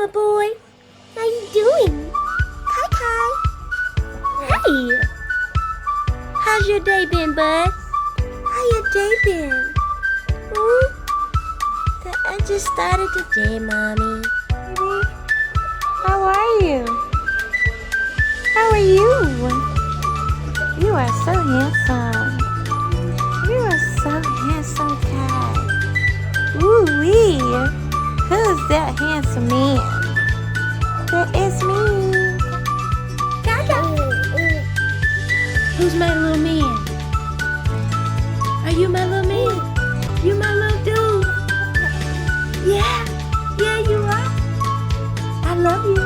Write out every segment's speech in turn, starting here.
mama boy. How you doing? Kai Kai. Hey. How's your day been, bud? How your day been? I just started the day, mommy. How are you? How are you? You are so handsome. You are so handsome, Kai. Ooh-wee. Who's that handsome man? That is me. Who's my little man? Are you my little man? You my little dude? Yeah, you are. I love you.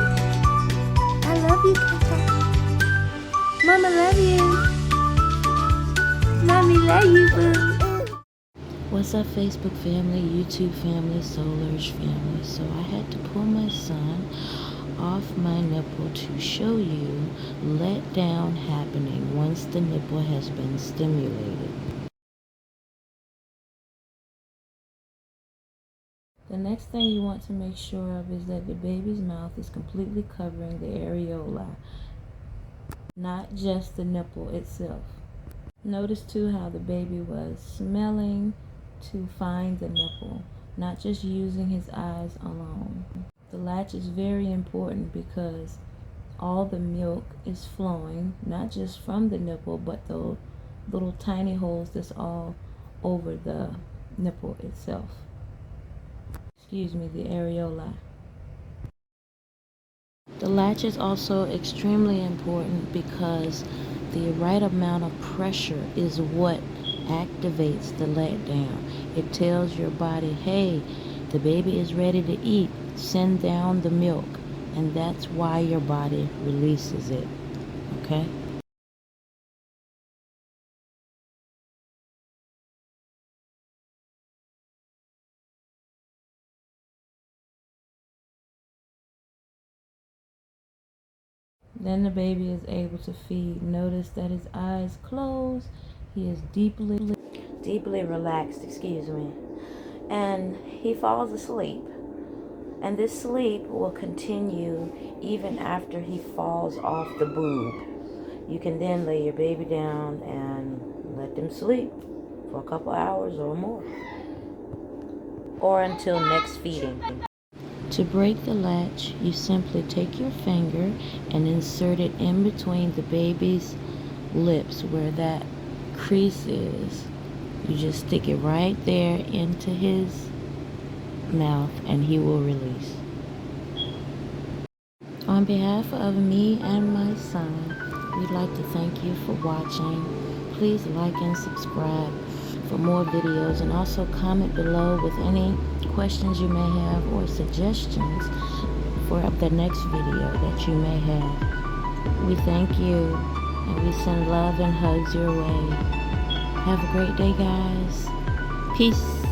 I love you, Kaka. Mama love you. Mommy love you, boo. What's up, Facebook family, YouTube family, Solarge family? So I had to pull my son off my nipple to show you letdown happening once the nipple has been stimulated. The next thing you want to make sure of is that the baby's mouth is completely covering the areola, not just the nipple itself. Notice too how the baby was smelling to find the nipple, not just using his eyes alone. The latch is very important because all the milk is flowing, not just from the nipple, but the little tiny holes that's all over the nipple itself. Excuse me, the areola. The latch is also extremely important because the right amount of pressure is what activates the letdown. It tells your body, hey, the baby is ready to eat, send down the milk, and that's why your body releases it, okay? Then the baby is able to feed. Notice that his eyes close. He is deeply relaxed, excuse me. And he falls asleep. And this sleep will continue even after he falls off the boob. You can then lay your baby down and let them sleep for a couple hours or more, or until next feeding. To break the latch, you simply take your finger and insert it in between the baby's lips where that crease is. You just stick it right there into his mouth and he will release. On behalf of me and my son, we'd like to thank you for watching. Please like and subscribe for more videos, and also comment below with any questions you may have or suggestions for the next video that you may have. We thank you and we send love and hugs your way. Have a great day, guys. Peace.